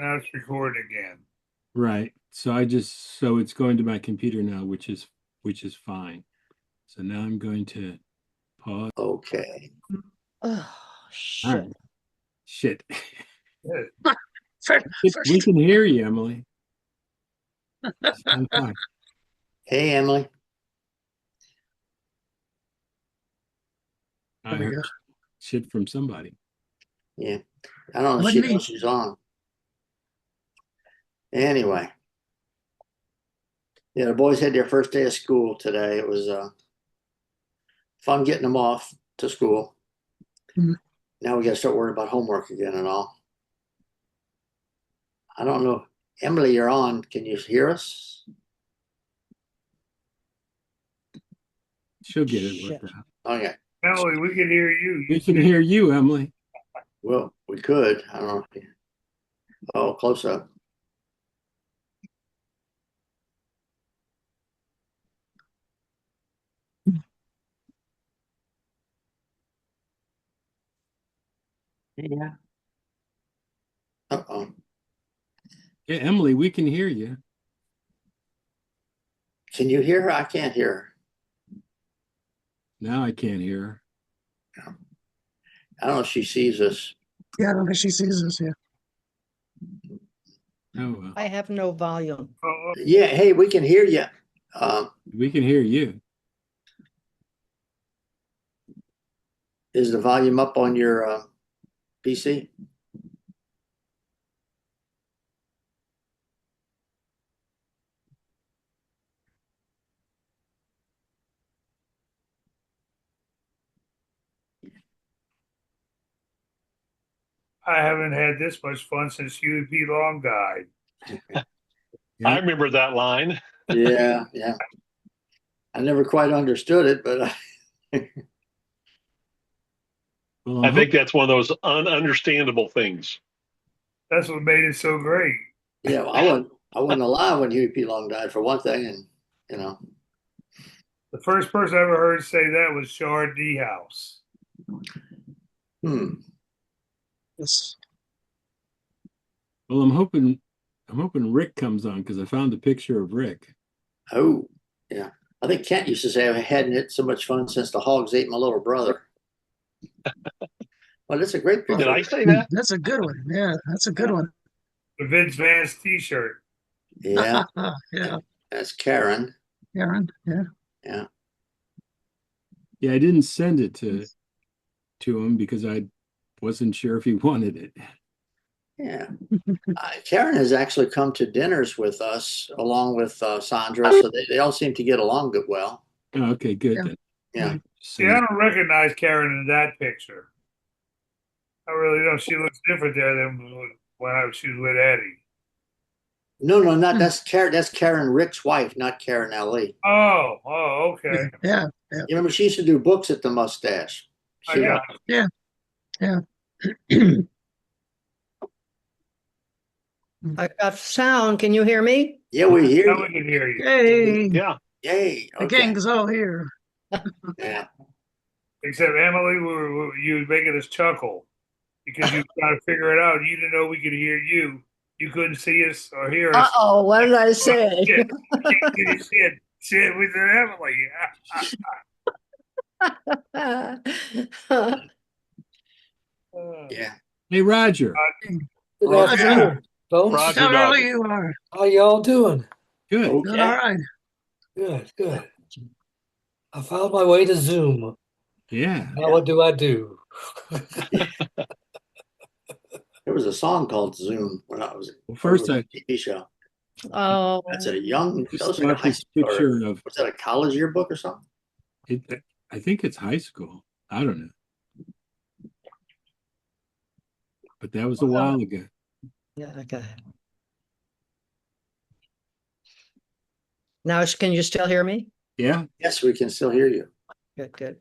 Now it's recording again. Right. So it's going to my computer now, which is fine. So now I'm going to pause. Okay. Oh, All shit. right. Shit. Good. We can hear you, Emily. I'm fine. Hey, Emily. I heard shit from somebody. Yeah. I don't know if Wasn't she me. knows she's on. Anyway. Yeah, the boys had their first day of school today. It was fun getting them off to school. Mhm. Now we got to start worrying about homework again and all. I don't know. Emily, you're on. Can you hear us? She'll get it Shit. worked out. Okay. Emily, we can hear you. We can hear you, Emily. Well, we could. I don't know. Oh, close up. Yeah. Uh-oh. Yeah, Emily, we can hear you. Can you hear her? I can't hear her. Now I can't hear her. I don't know if she sees us. Yeah, I don't think she sees us. Yeah. Oh, well. I have no volume. Oh, Yeah, hey, we can hear you. We can hear you. Is the volume up on your PC? I haven't had this much fun since UP Long died. Yeah. I remember that line. Yeah, yeah. I never quite understood it, but Well, I think that's one of those ununderstandable things. That's what made it so great. yeah, I wasn't alive when Huey P. Long died for one thing, and you know, The first person I ever heard say that was Shard D House. hmm. Yes. well, I'm hoping Rick comes on because I found a picture of Rick. Oh, yeah. I think Kent used to say I hadn't had so much fun since the hogs ate my little brother. Well, that's a great Did picture. I say that? That's a good one. Yeah, that's a good one. The Vince Vance T-shirt. Yeah, Yeah, that's Karen. Aaron. Yeah. Yeah. Yeah, I didn't send it to him because I wasn't sure if he wanted it. Yeah. Karen has actually come to dinners with us along with Sandra, so they all seem to get along good well. Oh, okay, good Yeah. then. Yeah. See, I don't recognize Karen in that picture. I really don't. She looks different there than when she was with Eddie. No, no, not that's Karen. That's Karen Rick's wife, not Karen Ellie. Oh, okay. Yeah. Yeah. You remember she used to do books at the Mustache. I She, got Yeah. Yeah. I got sound. Can you hear me? yeah, we hear Now you. we can hear you. Hey, Yeah. Yay. the Okay. gang's all here. Yeah. Except Emily, you were making us chuckle because you were trying to figure it out. You didn't know we could hear you. You couldn't see us or hear us. Uh-oh, what did I say? Shit. Shit with Emily. Yeah. Hey, Roger. Good Oh, afternoon, folks. Roger How early Dodger. you are? How y'all doing? Good. Okay. Doing all right. Good, good. I found my way to Zoom. Yeah. Now what do I do? There was a song called Zoom when I was Well, when it first was I a TV show. Oh, That's a young. That just was like a thought high this school. Or, picture of was that a college yearbook or something? it. I think it's high school. I don't know, but that was a while ago. yeah, okay. Now, can you still hear me? Yeah. Yes, we can still hear you. Good, good.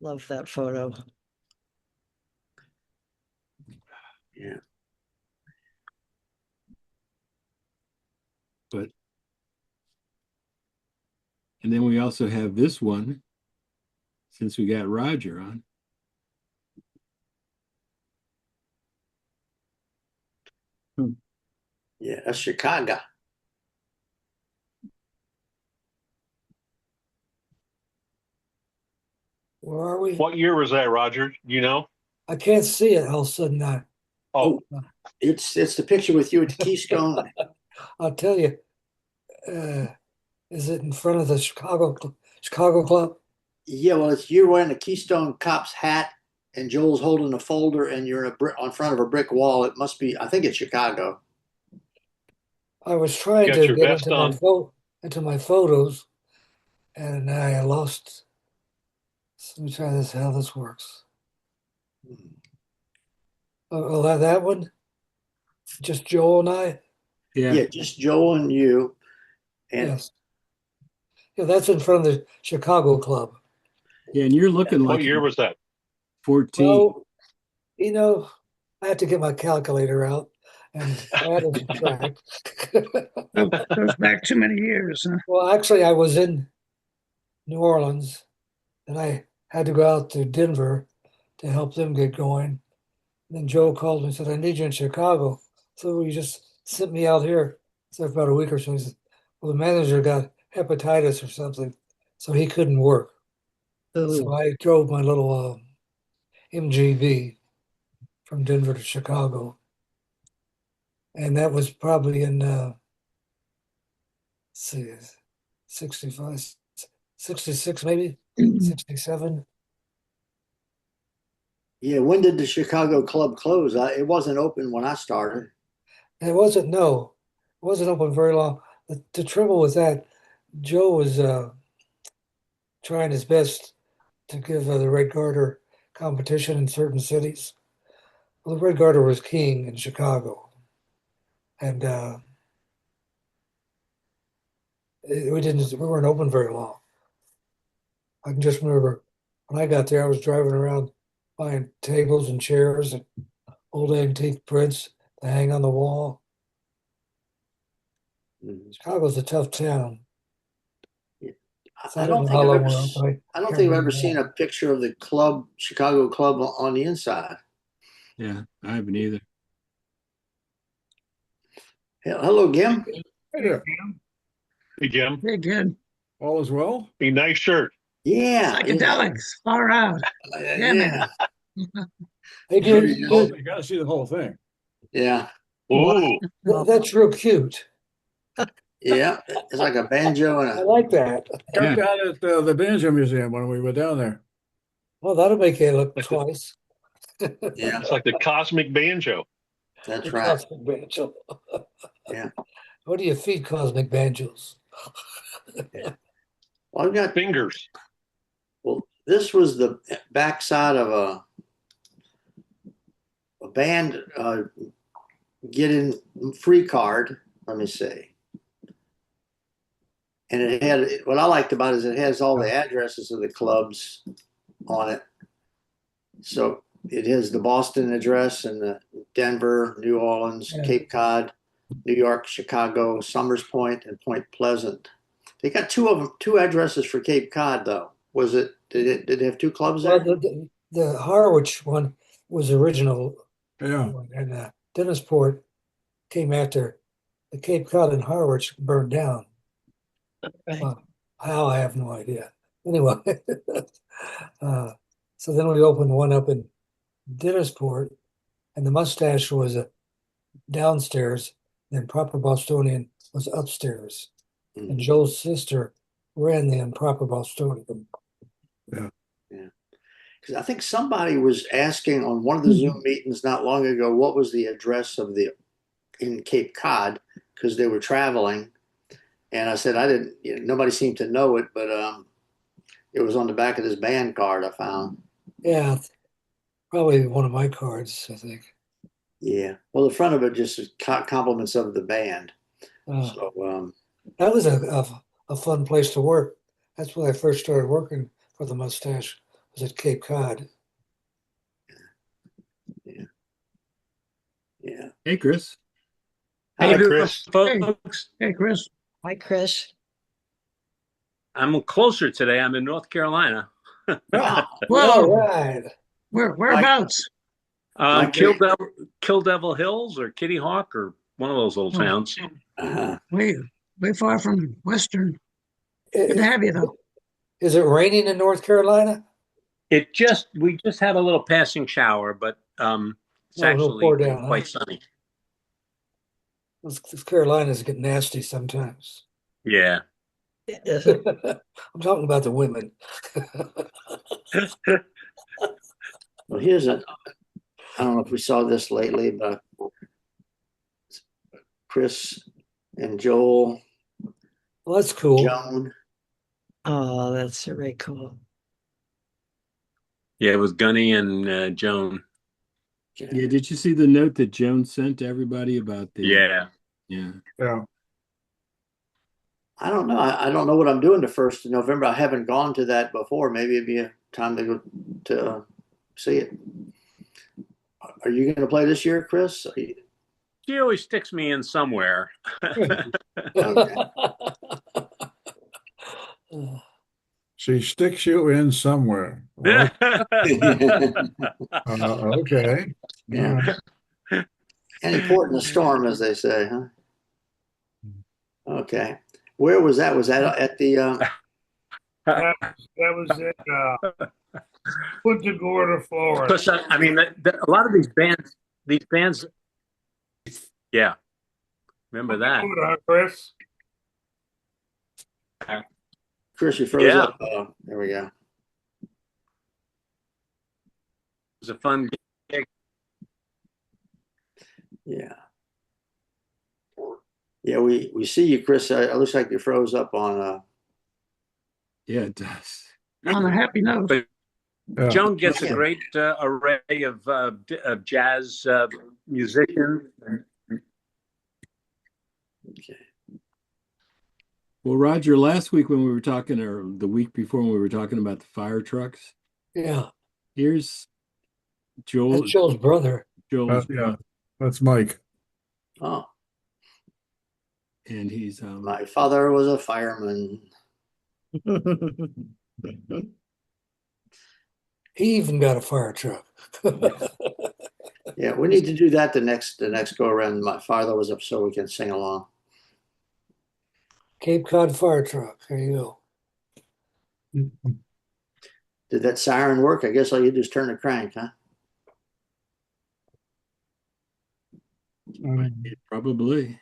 Love that photo. Yeah. But and then we also have this one since we got Roger on. Yeah, that's Chicago. Where are we? What year was that, Roger? You know? I can't see it all of a sudden. Oh, It's the picture with you at the Keystone. I'll tell you. Is it in front of the Chicago Club? Yeah, well, it's you wearing a Keystone Cops hat, and Joel's holding a folder, and you're on front of a brick wall. It must be. I think it's Chicago. I was trying got to your get vest on. into my photos, and I lost. So let me try this. How this works? Oh, that one. Just Joel and I. Yeah. Yeah, just Joel and you. And Yes. Yeah, that's in front of the Chicago Club. Yeah. And you're looking What like year was that? 14. Well, I had to get my calculator out and add and subtract. Goes back too many years. Huh? Well, actually, I was in New Orleans, and I had to go out to Denver to help them get going. And then Joe called me and said, I need you in Chicago. So you just sent me out here. So for about a week or so, he said, well, the manager got hepatitis or something, so he couldn't work. So Ooh, I drove my little MGV from Denver to Chicago. And that was probably in, let's see, 65, 66 maybe, 67. yeah, when did the Chicago Club close? It wasn't open when I started. And it wasn't open very long. The trouble with that, Joe was trying his best to give the Red Garter competition in certain cities. Well, the Red Garter was king in Chicago, and we weren't open very long. I can just remember when I got there, I was driving around buying tables and chairs and old antique prints to hang on the wall. Mhm. Chicago's a tough town. So I I don't don't know think how I've long ever. we're open. I don't Can't think I've ever remember seen that. a picture of the club, Chicago Club, on the inside. Yeah. I haven't either. Hello, Gim. Hey Hey, there. Kim. Hey, Jim. Hey, good. All is well. A nice shirt. Yeah, Psychedelics, far out. Yeah, yeah. man. Hey, Sure dude, you just- You got to see the whole thing. Yeah, Ooh, that's real cute. yeah. It's like a banjo and I a. like that. Yeah. Down at the Banjo Museum when we were down there. Well, that'll make you look like the, twice. Yeah, it's like the cosmic banjo. that's The right. cosmic banjo. Yeah. What do you feed cosmic banjos? Well, I've got. Fingers. Well, this was the backside of a band getting free card. Let me see. And it had what I liked about it is it has all the addresses of the clubs on it. So it has the Boston address and the Denver, New Orleans, Yeah. Cape Cod, New York, Chicago, Summers Point, and Point Pleasant. They got two addresses for Cape Cod though. Was it? Did it have two clubs Well, there? the Harwich one was original Yeah. one, and Dennisport came after. The Cape Cod and Harwich burned down. right. How I have no idea. Anyway, so then we opened one up in Dennisport, and the Mustache was downstairs. Then Proper Bostonian was upstairs, and Mhm. Joe's sister ran the Improper Bostonian. Because I think somebody was asking on one of the Zoom meetings not long ago what was the address of the in Cape Cod because they were traveling, and I said I didn't. Nobody seemed to know it, but it was on the back of this band card I found. Yeah, probably one of my cards, I think. Yeah. Well, the front of it just is compliments of the band. Uh, So that was a fun place to work. That's when I first started working for the Mustache. Was at Cape Cod. yeah, yeah. Hey, Chris. Hey Hi, there, Chris. folks. Hey, Chris. Hi, Chris. I'm closer today. I'm in North Carolina. wow. All Whoa. right. Mike, Whereabouts? Mike, Kill Devil Hills or Kitty Hawk or one of those little Oh. towns. Way, way far from Western. Good to Is, have you, though. is it raining in North Carolina? We just had a little passing shower, but it's No, no actually pour been down, quite huh? sunny. Those Carolinas get nasty sometimes. Yeah. Is it? I'm talking about the women. Well, here's a, I don't know if we saw this lately, but Chris and Joel, Well, that's cool. Joan. Oh, that's very cool. Yeah, it was Gunny and Joan. Yeah, did you see the note that Joan sent to everybody about the? Yeah. Yeah. Yeah. I don't know. I don't know what I'm doing the 1st of November. I haven't gone to that before. Maybe it'd be a time to go to see it. Are you going to play this year, Chris? She always sticks me in somewhere. Okay. She sticks you in somewhere. Well, okay. Yeah. Any port in a storm, as they say, huh? Okay. Where was that? Was that at the? That was in Punta Gorda, Florida. Because I mean, a lot of these bands, yeah. Remember that? Chris? Chris, you froze Yeah. up. There we go. It was a fun gig. Yeah. Yeah, we see you, Chris. It looks like you froze up on. Yeah, it does. On a happy note. But Yeah. Joan gets a great array of jazz musicians. Okay. Well, Roger, last week when we were talking, or the week before when we were talking about the fire trucks, Yeah, here's Joel. that's Joel's brother. Joel's Yeah, that's Mike. Oh, and he's my father was a fireman. He even got a fire truck. Yeah, we need to do that the next go around. My father was up so we can sing along. Cape Cod fire truck. There you go. Did that siren work? I guess all you do is turn the crank, huh? probably.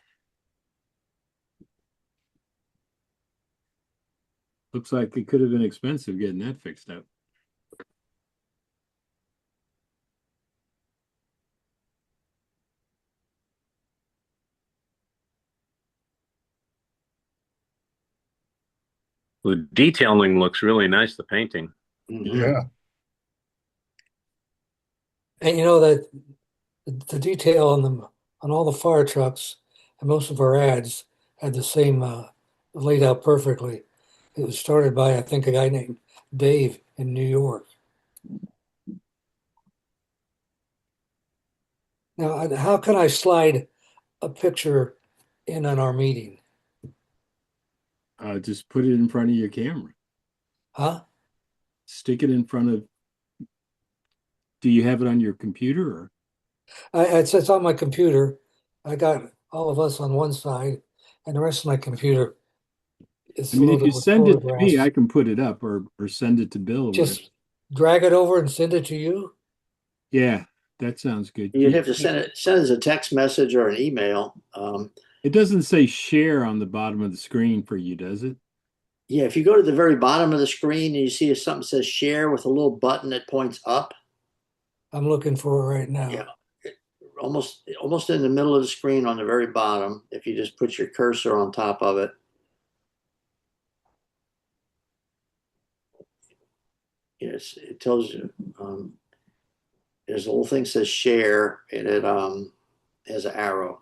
Looks like it could have been expensive getting that fixed up. The detailing looks really nice, the painting. Mhm. Yeah. And you know that the detail on them on all the fire trucks and most of our ads had the same laid out perfectly. It was started by I think a guy named Dave in New York. Now, how can I slide a picture in on our meeting? Just put it in front of your camera. Huh? Stick it in front of. Do you have it on your computer or? It's on my computer. I got all of us on one side, and the rest of my computer is I mean, if loaded you with send it to me, photographs. I can put it up or send it to Bill. Or Just drag it over and send it to you. yeah, that sounds good. You'd have to send it as a text message or an email. It doesn't say share on the bottom of the screen for you, does it? Yeah, if you go to the very bottom of the screen and you see something says share with a little button that points up. I'm looking for it right now. Yeah, almost in the middle of the screen on the very bottom. If you just put your cursor on top of it. Yes, it tells you. There's a little thing that says share, and it has an arrow.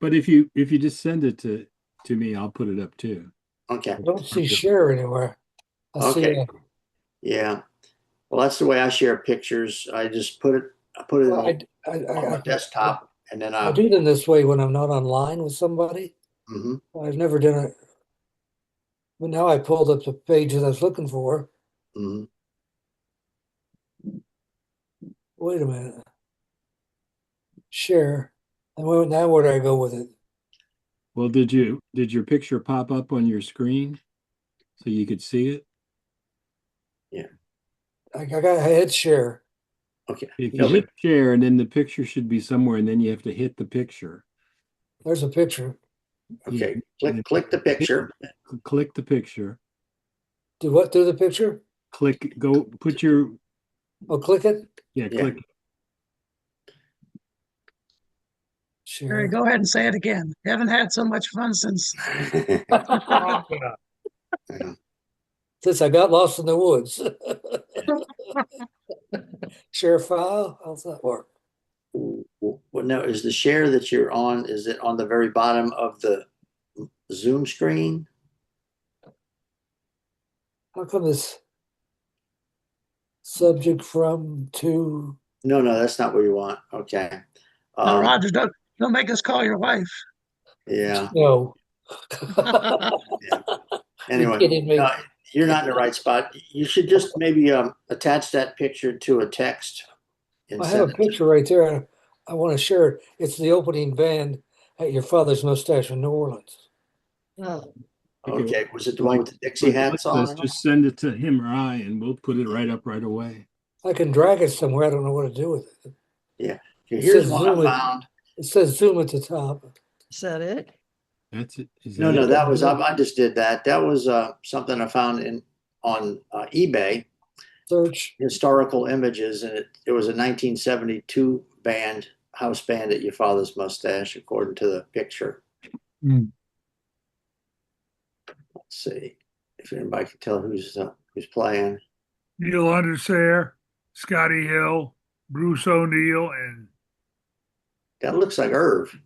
But if you just send it to me, I'll put it up too. Okay. I don't see share anywhere. I see Okay. Yeah. Well, that's the way I share pictures. I just put it well, on my desktop, and then I do them this way when I'm not online with somebody. Mhm. I've never done it. But now I pulled up the page that I was looking for. Mhm. Wait a minute. Share. And now where do I go with it? Well, did your picture pop up on your screen so you could see it? I hit share. Okay. If you No, hit share, and then the picture should be somewhere, and then you have to hit the picture. There's a picture. okay. Yeah. Click the picture. Click the picture. Do what to the picture? Go put your, Oh, click it. yeah, Yeah. click. Barry, Share. go ahead and say it again. Haven't had so much fun since. Oh, yeah. Since I got lost in the woods. Share file. How's that work? Well, no, is the share that you're on, is it on the very bottom of the Zoom screen? How come this subject from to? No, that's not what you want. Okay. Now, Um, Roger, don't make us call your wife. yeah. No. Yeah. You Anyway, kidding me? no, you're not in the right spot. You should just maybe attach that picture to a text and I have a send it. picture right there. I want to share it. It's the opening band at your father's mustache in New Orleans. Oh, Okay. Was it the one with the Dixie hats Let's on? just send it to him or I, and we'll put it right up right away. I can drag it somewhere. I don't know what to do with it. Yeah. It Here's says one zoom I it. found. It says zoom at the top. is that it? That's it. Is No, that it? that was I just did that. That was something I found on eBay, Search. historical images, and it was a 1972 house band at your father's mustache, according to the picture. Hmm. Let's see if anybody can tell who's playing. Neil Undersair, Scotty Hill, Bruce O'Neill, and That looks like Irv.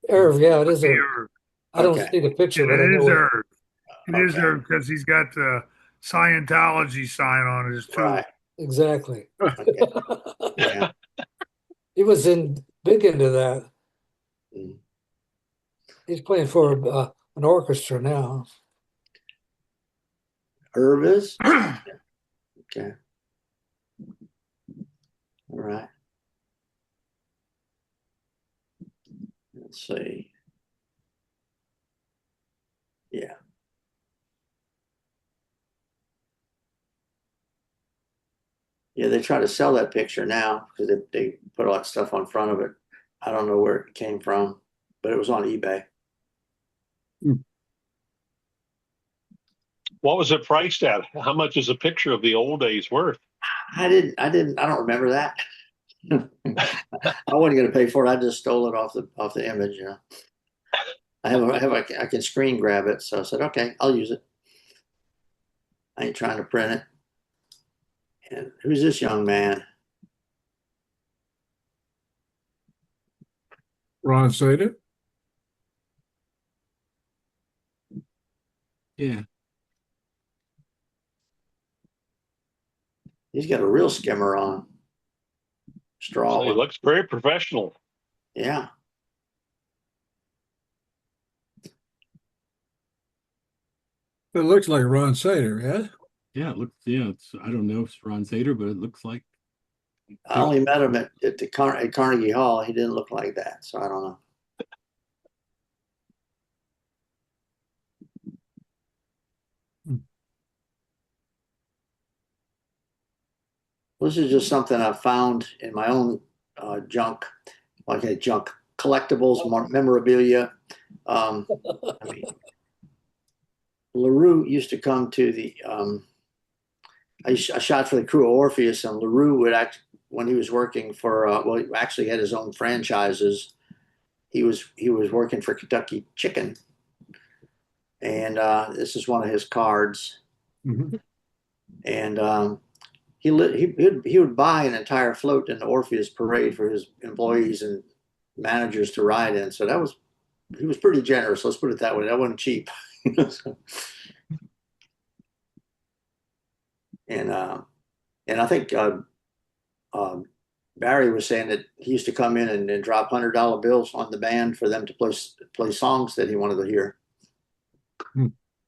Irv, yeah, it is Irv. Irv. I don't Okay. see the picture, but I It is know it. Irv. It is Okay. Irv because he's got the Scientology sign on his too. Right. Exactly. Okay. Yeah. He was big into that. Mm. He's playing for an orchestra now. Irv is? Okay. All right. Let's see. Yeah. Yeah, they try to sell that picture now because they put all that stuff on front of it. I don't know where it came from, but it was on eBay. What was it priced at? How much is a picture of the old days worth? I don't remember that. I wasn't going to pay for it. I just stole it off the image. You know, I can screen grab it. So I said, okay, I'll use it. I ain't trying to print it. And who's this young man? Ron Sater. Yeah. He's got a real skimmer on. Straw So he one. looks very professional. Yeah. It looks like Ron Sater, yeah? Yeah, it looks, yeah, I don't know if it's Ron Zader, but it looks like. I only met him at Carnegie Hall. He didn't look like that, so I don't know. This is just something I found in my own junk, like a junk collectibles, memorabilia. I mean, LaRue used to come to the. I shot for the crew of Orpheus, and LaRue would act when he was working for. Well, he actually had his own franchises. He was working for Kentucky Chicken, and this is one of his cards. Mhm. And he would buy an entire float in the Orpheus parade for his employees and managers to ride in. So he was pretty generous. Let's put it that way. That wasn't cheap. So, and I think Barry was saying that he used to come in and drop $100 bills on the band for them to play songs that he wanted to hear.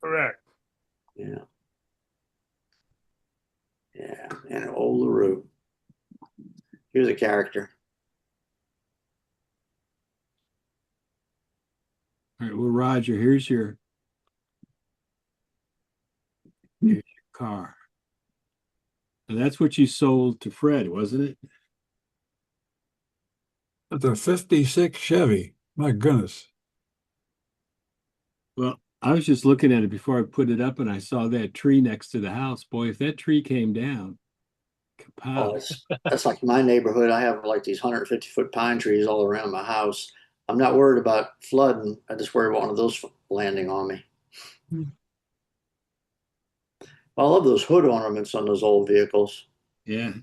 Correct. Yeah. Yeah. And old LaRue. He was a character. Roger, here's your car. And that's what you sold to Fred, wasn't it? It's a 56 Chevy. My goodness. Well, I was just looking at it before I put it up and I saw that tree next to the house. Boy, if that tree came down, Oh, kapow. that's like my neighborhood. I have like these 150-foot pine trees all around my house. I'm not worried about flooding. I just worry about one of those landing on me. I love those hood ornaments on those old vehicles. Yeah.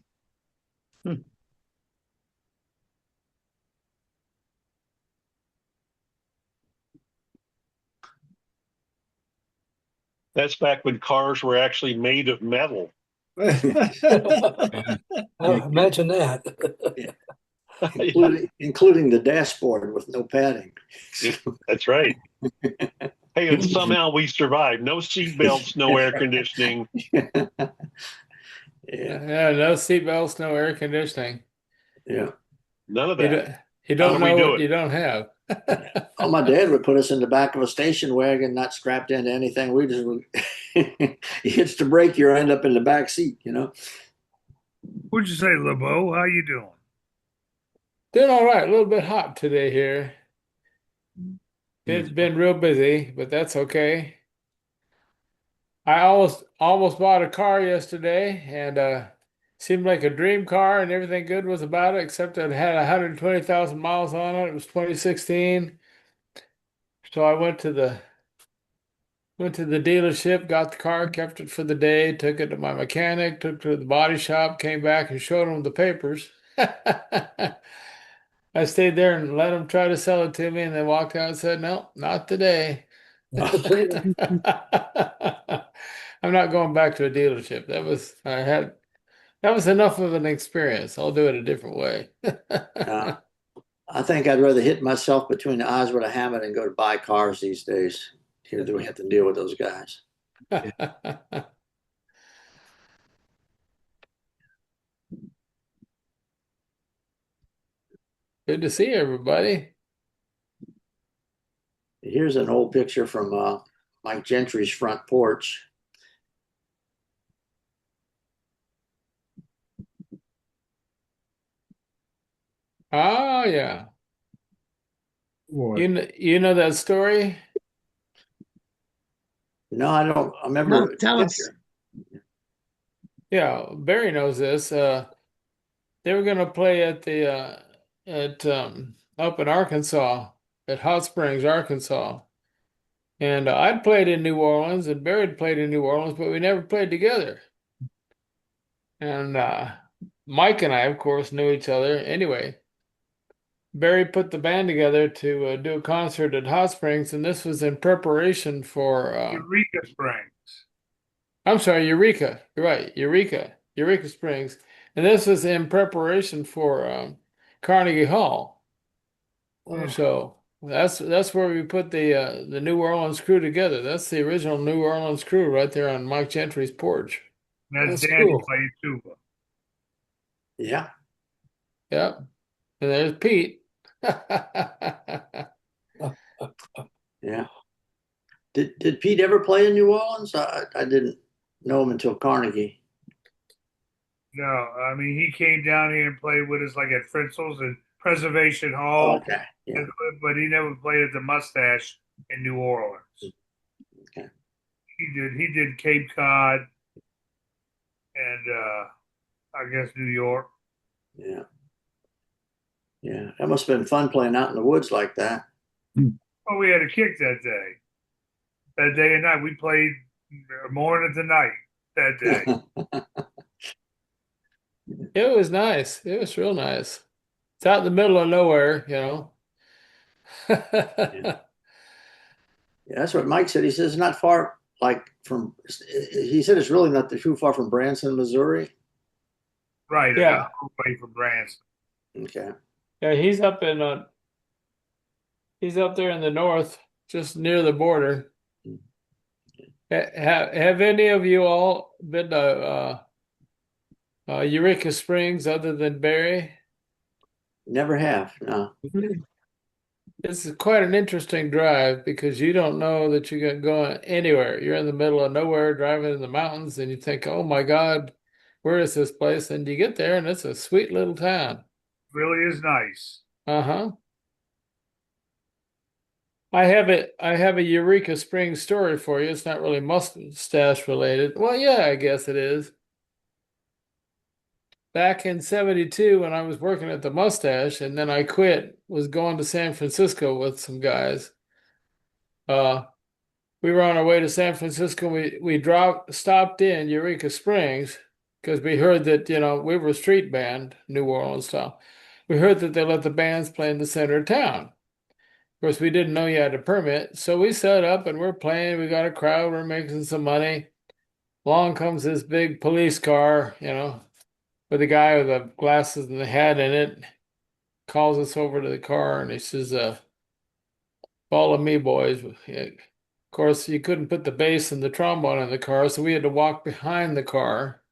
That's back when cars were actually made of metal. Imagine that. Including the dashboard with no padding. That's right. Hey, and somehow we survived. No seat belts, no air conditioning. Yeah, Yeah, no seatbelts, no air conditioning. yeah. None of You that. don't, you How don't do we know do what it? you don't have. Oh, my dad would put us in the back of a station wagon, not strapped into anything. We just you hits the brake, you end up in the back seat. What'd you say, LeBeau? How you doing? Doing all right. A little bit hot today here. It's been real busy, but that's okay. I almost bought a car yesterday, and seemed like a dream car, and everything good was about it, except it had 120,000 miles on it. It was 2016. So I went to the dealership, got the car, kept it for the day, took it to my mechanic, took it to the body shop, came back and showed him the papers. I stayed there and let him try to sell it to me, and then walked out and said, "No, not today." I'm not going back to a dealership. That was enough of an experience. I'll do it a different way. I think I'd rather hit myself between the eyes with a hammer than go to buy cars these days. Here, do we have to deal with those guys? Good to see everybody. Here's an old picture from Mike Gentry's front porch. Oh yeah. What? You know that story? No, I don't. I No, remember tell the us. picture. Yeah, Barry knows this. They were gonna play at the at up in Arkansas at Hot Springs, Arkansas. And I'd played in New Orleans and Barry had played in New Orleans, but we never played together. And Mike and I, of course, knew each other. Anyway, Barry put the band together to do a concert at Hot Springs, and this was in preparation for, Eureka Springs. I'm sorry, Eureka. You're right, Eureka Springs. And this was in preparation for Carnegie Hall. So that's where we put the New Orleans crew together. That's the original New Orleans crew right there on Mike Gentry's porch. And that's That's Danny cool. playing tuba. Yeah. Yep. And there's Pete. Yeah. Did Pete ever play in New Orleans? I didn't know him until Carnegie. No, I mean he came down here and played with us like at Fritzel's and Preservation Oh, Hall, okay. Yeah. but he never played at the Mustache in New Orleans. Okay. He did Cape Cod and I guess New York. Yeah. Yeah. That must have been fun playing out in the woods like that. Oh, we had a kick that day. That day and night. We played morning to night that day. It was nice. It was real nice. It's out in the middle of nowhere, you know. Yeah. Yeah, that's what Mike said. He says it's not far, like from, he said it's really not too far from Branson, Missouri. Right, an Yeah. hour away from Branson. Okay. Yeah, he's up there in the north, just near the border. Have any of you all been to Eureka Springs other than Barry? Never have. No. It's quite an interesting drive because you don't know that you're going anywhere. You're in the middle of nowhere, driving in the mountains, and you think, "Oh my God, where is this place?" And you get there, and it's a sweet little town. Really is nice. Uh-huh. I have a Eureka Springs story for you. It's not really mustache related. Well, yeah, I guess it is. Back in 72 when I was working at the Mustache and then I quit, was going to San Francisco with some guys. Uh we were on our way to San Francisco. We stopped in Eureka Springs because we heard that, we were a street band, New Orleans style. We heard that they let the bands play in the center of town. Of course, we didn't know you had a permit, so we set up and we're playing. We got a crowd, we're making some money. Along comes this big police car, with a guy with the glasses and the hat in it. Calls us over to the car and he says, follow me, boys. Of course, you couldn't put the bass and the trombone in the car, so we had to walk behind the car.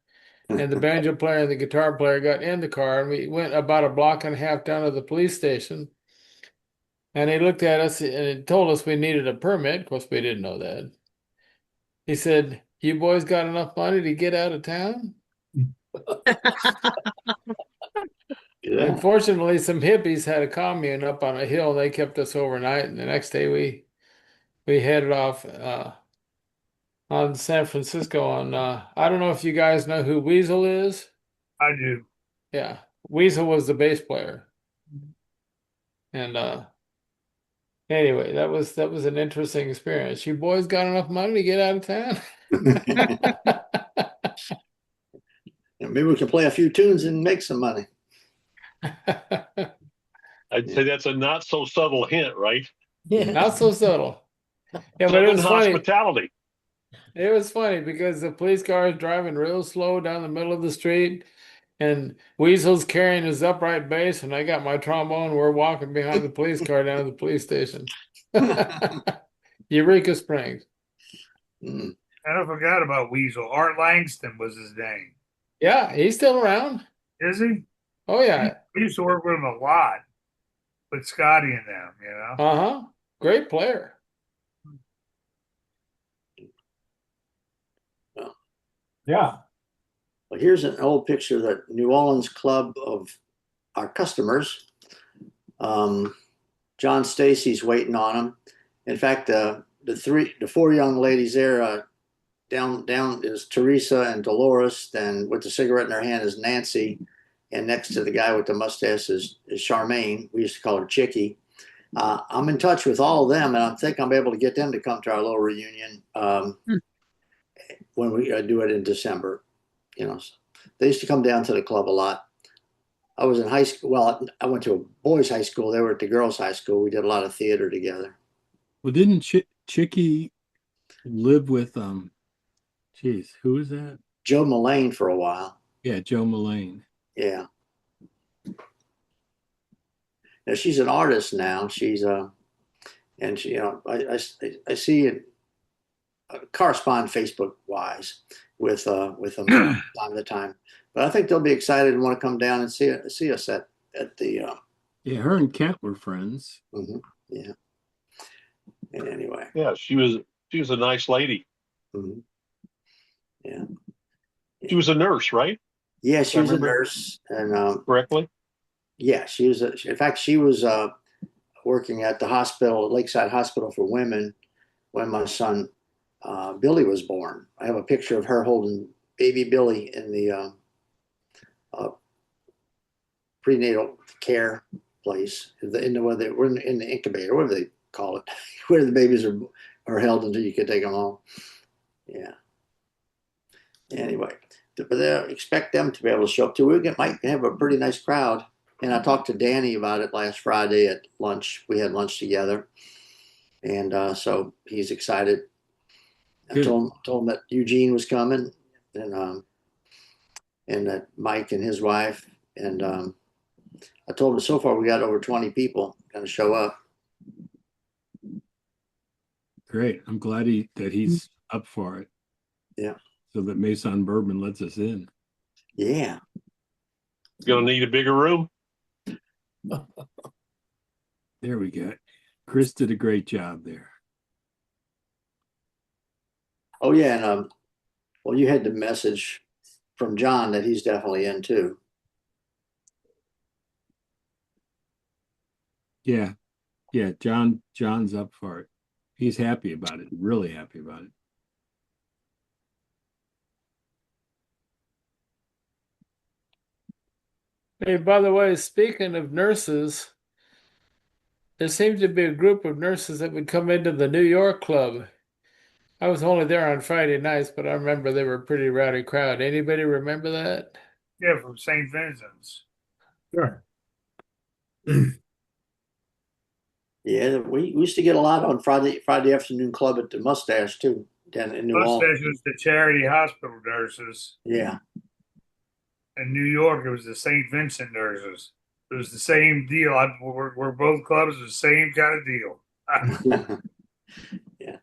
And the banjo player and the guitar player got in the car, and we went about a block and a half down to the police station. And he looked at us and he told us we needed a permit. Of course, we didn't know that. He said, "You boys got enough money to get out of town?" Yeah. Unfortunately, some hippies had a commune up on a hill. They kept us overnight, and the next day we headed off on San Francisco. On I don't know if you guys know who Weasel is. I do. Yeah, Weasel was the bass player, and anyway, that was an interesting experience. You boys got enough money to get out of town? Maybe we can play a few tunes and make some money. I'd say that's a not so subtle hint, right? Yeah. Not so subtle. Yeah, but it Southern was funny. hospitality. It was funny because the police car is driving real slow down the middle of the street, and Weasel's carrying his upright bass, and I got my trombone. We're walking behind the police car down to the police station. Eureka Springs. Mm. I forgot about Weasel. Art Langston was his name. Yeah, he's still around. Is he? Oh yeah. We used to work with him a lot, with Scotty and them. Uh-huh. Great player. Yeah. Well, here's an old picture of the New Orleans club of our customers. John Stacy's waiting on them. In fact, the four young ladies there, down is Teresa and Dolores. Then with the cigarette in her hand is Nancy, and next to the guy with the mustache is Charmaine. We used to call her Chicky. I'm in touch with all of them, and I think I'm able to get them to come to our little reunion when we do it in December. They used to come down to the club a lot. I was in high school. Well, I went to a boys' high school. They were at the girls' high school. We did a lot of theater together. Well, didn't Chicky live with geez, who is that? Joe Mullane for a while. Yeah, Joe Mullane. Yeah. Now she's an artist now. She's and she, I see it correspond Facebook wise with them time to time. But I think they'll be excited and want to come down and see us at the. Yeah, her and Kent were friends. Mm-hmm, yeah. And anyway. Yeah, she was a nice lady. Mm-hmm. Yeah. She was a nurse, right? Yeah, she was a nurse, and correctly. Yeah, she was. In fact, she was working at the hospital, Lakeside Hospital for Women, when my son Billy was born. I have a picture of her holding baby Billy in the prenatal care place, in the incubator, whatever they call it, where the babies are held until you can take them home. Yeah. Anyway, but they expect them to be able to show up too. Might have a pretty nice crowd. And I talked to Danny about it last Friday at lunch. We had lunch together, and so he's excited. I told him that Eugene was coming, and that Mike and his wife, and I told him so far we got over 20 people going to show up. Great. I'm glad that he's up for it. Yeah. So that Mason Bourbon lets us in. Yeah. Gonna need a bigger room. There we go. Chris did a great job there. Oh yeah, and well, you had the message from John that he's definitely in too. Yeah. John's up for it. He's happy about it, really happy about it. Hey, by the way, speaking of nurses, there seemed to be a group of nurses that would come into the New York club. I was only there on Friday nights, but I remember they were a pretty rowdy crowd. Anybody remember that? Yeah, from St. Vincent's. Sure. Yeah, we used to get a lot on Friday afternoon club at the Mustache too, down in New Orleans. Mustache was the charity hospital nurses. Yeah. In New York, it was the St. Vincent nurses. It was the same deal. We're both clubs, the same kind of deal. Yeah.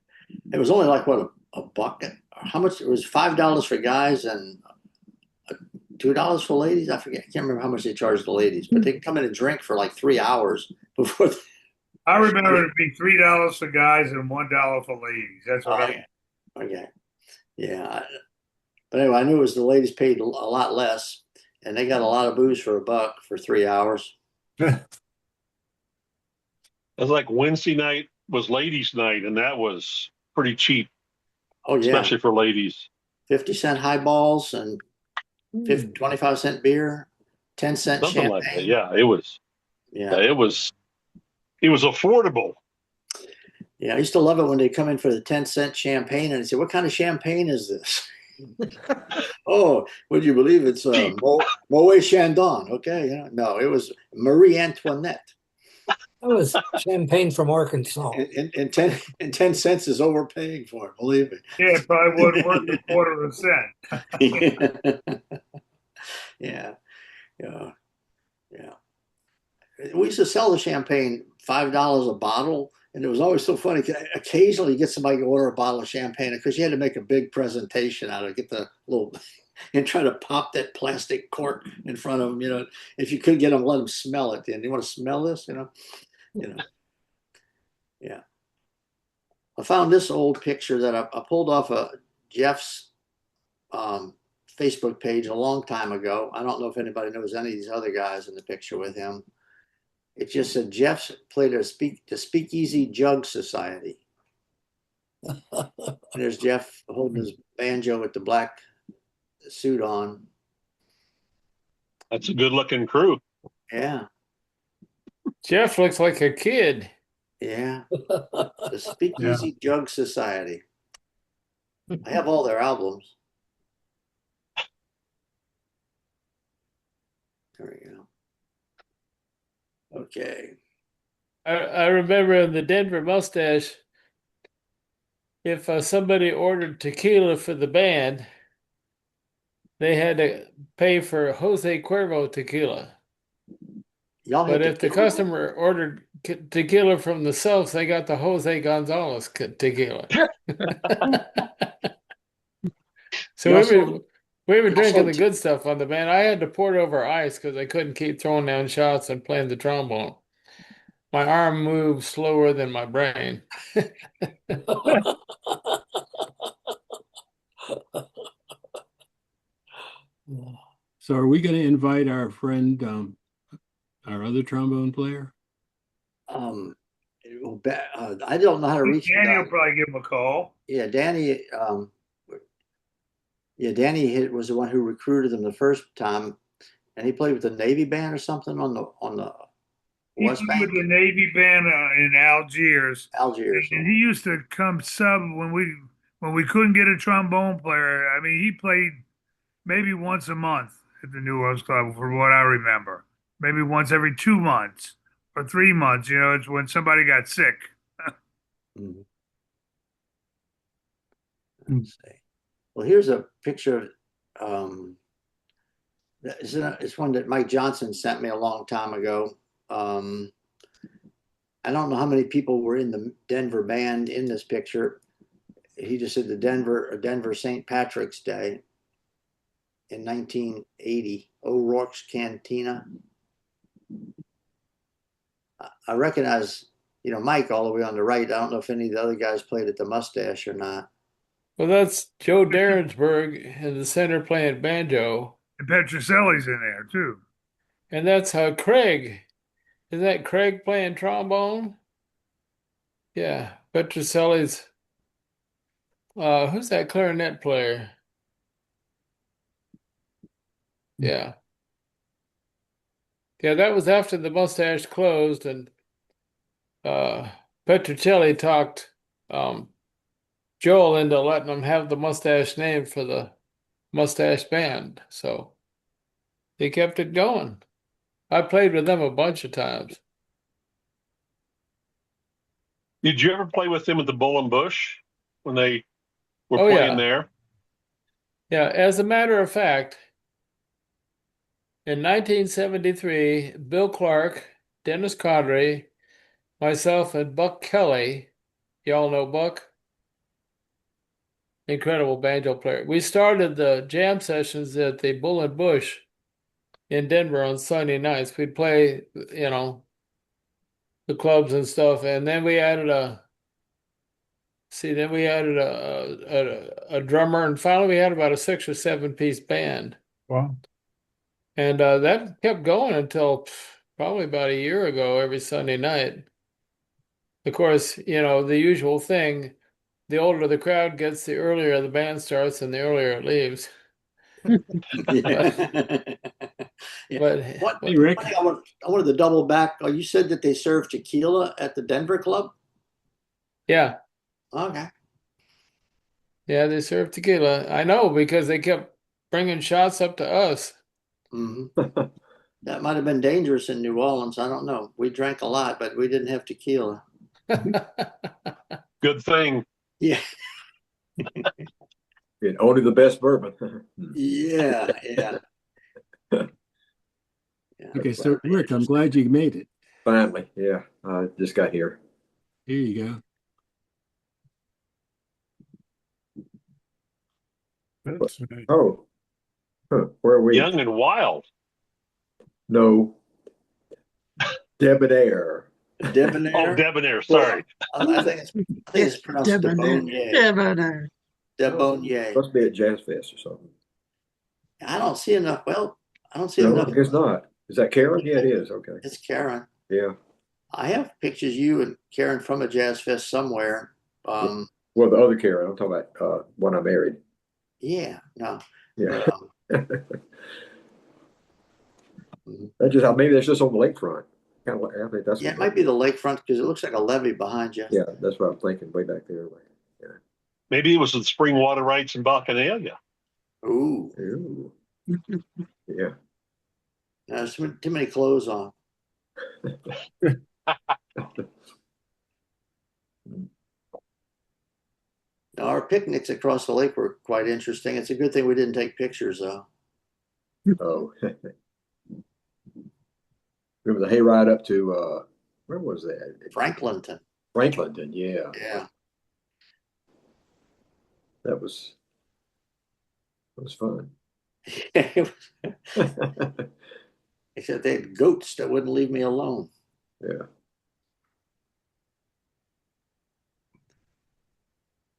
It was only like what a buck. How much? It was $5 for guys and $2 for ladies. I forget. I can't remember how much they charged the ladies, but they could come in and drink for like 3 hours before. I remember it'd be $3 for guys and $1 for ladies. That's what I. Okay. Yeah. But anyway, I knew it was the ladies paid a lot less, and they got a lot of booze for a buck for 3 hours. It was like Wednesday night was ladies' night, and that was pretty cheap, Oh yeah, especially for ladies. 50-cent highballs and 25-cent beer, 10-cent Something champagne. like that. Yeah, it was. Yeah. It was affordable. Yeah, I used to love it when they come in for the 10-cent champagne and they say, "What kind of champagne is this?" Oh, would you believe it's Moet Chandon? Okay, yeah. No, it was Marie Antoinette. That was champagne from Arkansas. And 10 cents is overpaying for it, believe me. Yeah, it probably wasn't worth a quarter of a cent. Yeah, yeah, yeah. We used to sell the champagne $5 a bottle, and it was always so funny. Occasionally, you get somebody to order a bottle of champagne because you had to make a big presentation out of it, get the little and try to pop that plastic cork in front of them. If you could get them, let them smell it. And you want to smell this, yeah. I found this old picture that I pulled off of Jeff's Facebook page a long time ago. I don't know if anybody knows any of these other guys in the picture with him. It just said Jeff's played the Speakeasy Jug Society. And there's Jeff holding his banjo with the black suit on. That's a good-looking crew. Yeah, Jeff looks like a kid. yeah. The Speakeasy Jug Society. I have all their albums. There we go. Okay. I remember in the Denver Mustache, if somebody ordered tequila for the band, they had to pay for Jose Cuervo tequila. Y'all had But if the tequila? customer ordered tequila from the Selfs, they got the Jose Gonzalez tequila. So we were drinking the good stuff on the band. I had to pour it over ice because I couldn't keep throwing down shots and playing the trombone. My arm moved slower than my brain. So are we going to invite our friend, our other trombone player? I don't know how to reach Danny will probably give him a call. Yeah, Danny. Danny was the one who recruited him the first time, and he played with the Navy band or something on the He West played Bank. with the Navy band in Algiers. Algiers. And he used to come sub when we couldn't get a trombone player. I mean, he played maybe once a month at the New Orleans Club, from what I remember. Maybe once every 2 months or 3 months. It's when somebody got sick. Mm-hmm. Let's see. Well, here's a picture of it's one that Mike Johnson sent me a long time ago. I don't know how many people were in the Denver band in this picture. He just said the Denver St. Patrick's Day in 1980, O'Rourke's Cantina. I recognize Mike all the way on the right. I don't know if any of the other guys played at the Mustache or not. Well, that's Joe Derensburg in the center playing banjo. And Petroselli's in there too. And that's Craig. Is that Craig playing trombone? Yeah, Petroselli's. Who's that clarinet player? Yeah. Yeah, that was after the Mustache closed, and Petrocelli talked Joel into letting him have the Mustache name for the Mustache band. So he kept it going. I played with them a bunch of times. Did you ever play with them at the Bull and Bush when they were Oh, playing yeah. there? Yeah, as a matter of fact, in 1973, Bill Clark, Dennis Cadre, myself, and Buck Kelly, y'all know Buck? Incredible banjo player. We started the jam sessions at the Bull and Bush in Denver on Sunday nights. We'd play, the clubs and stuff, and then we added a drummer, and finally we had about a 6 or 7 piece band. Wow. And that kept going until probably about a year ago, every Sunday night. Of course, the usual thing, the older the crowd gets, the earlier the band starts and the earlier it leaves. Yeah. Yeah. But Hey, Rick. I wanted to double back. Oh, you said that they serve tequila at the Denver club? yeah, Okay. yeah, they serve tequila. I know because they kept bringing shots up to us. hmm That might have been dangerous in New Orleans. I don't know. We drank a lot, but we didn't have tequila. Good thing. Yeah. And only the best bourbon. Yeah. Yeah. Yeah. Okay, so Rick, I'm glad you made it. Finally, yeah. I just got here. Here you go. That's nice. Oh, where are we? Young and wild. No. Debonair. Debonair. Oh, debonair. Sorry. I think it's pronounced Debonair. Debonair. Debonair. Must be at Jazz Fest or something. I don't see enough. Well, I don't see No, enough. I guess not. Is that Karen? Yeah, it is. Okay. It's Karen. Yeah. I have pictures of you and Karen from a jazz fest somewhere. Well, the other Karen, I'm talking about when I married. Yeah, no. Yeah. Mhm. That just maybe that's just on the lakefront. Kind of, I think that's Yeah, it might be the lakefront because it looks like a levee behind you. Yeah, that's what I'm thinking. Way back there. Yeah. Maybe it was the spring water rights in Bacchanalia. Ooh, Ooh. Yeah. there's too many clothes on. Now, our picnics across the lake were quite interesting. It's a good thing we didn't take pictures, though. Oh. Remember the hayride up to where was that? Franklinton. Franklinton, yeah. Yeah. That was fun. Except they had goats that wouldn't leave me alone. Yeah.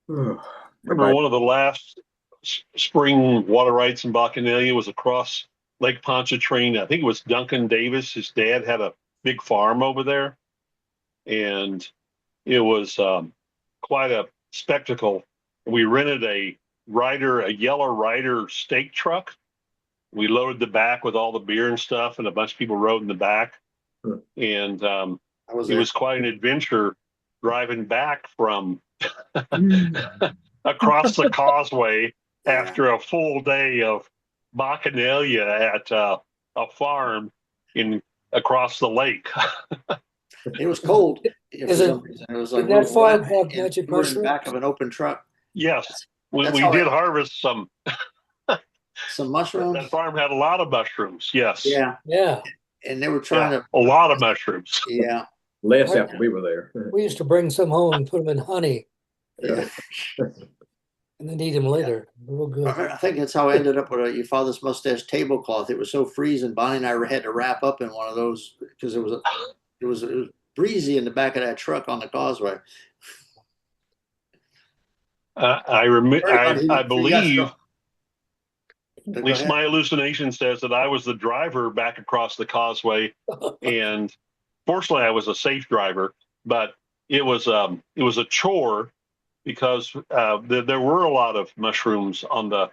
Remember one of the last spring water rights in Bacchanalia was across Lake Pontchartrain. I think it was Duncan Davis. His dad had a big farm over there, and it was quite a spectacle. We rented a yellow Ryder steak truck. We loaded the back with all the beer and stuff, and a bunch of people rode in the back. And it was quite an adventure driving back from across the causeway after a full day of bacchanalia at a farm across the lake. It was cold. It was like that farm have magic we were in the mushrooms? back of an open truck. Yes, we how did I- harvest some. Some mushrooms. That farm had a lot of mushrooms. Yes. Yeah. Yeah. And they were trying a lot of mushrooms. Yeah. Less after we were there. We used to bring some home and put them in honey Yeah. and then eat them later. Real good. I think that's how I ended up with your father's mustache tablecloth. It was so freezing. Bonnie and I had to wrap up in one of those because it was breezy in the back of that truck on the causeway. I remember. Sorry about I he got believe, struck. at Go least ahead. my hallucination says that I was the driver back across the causeway, and fortunately, I was a safe driver. But it was a chore because there were a lot of mushrooms on the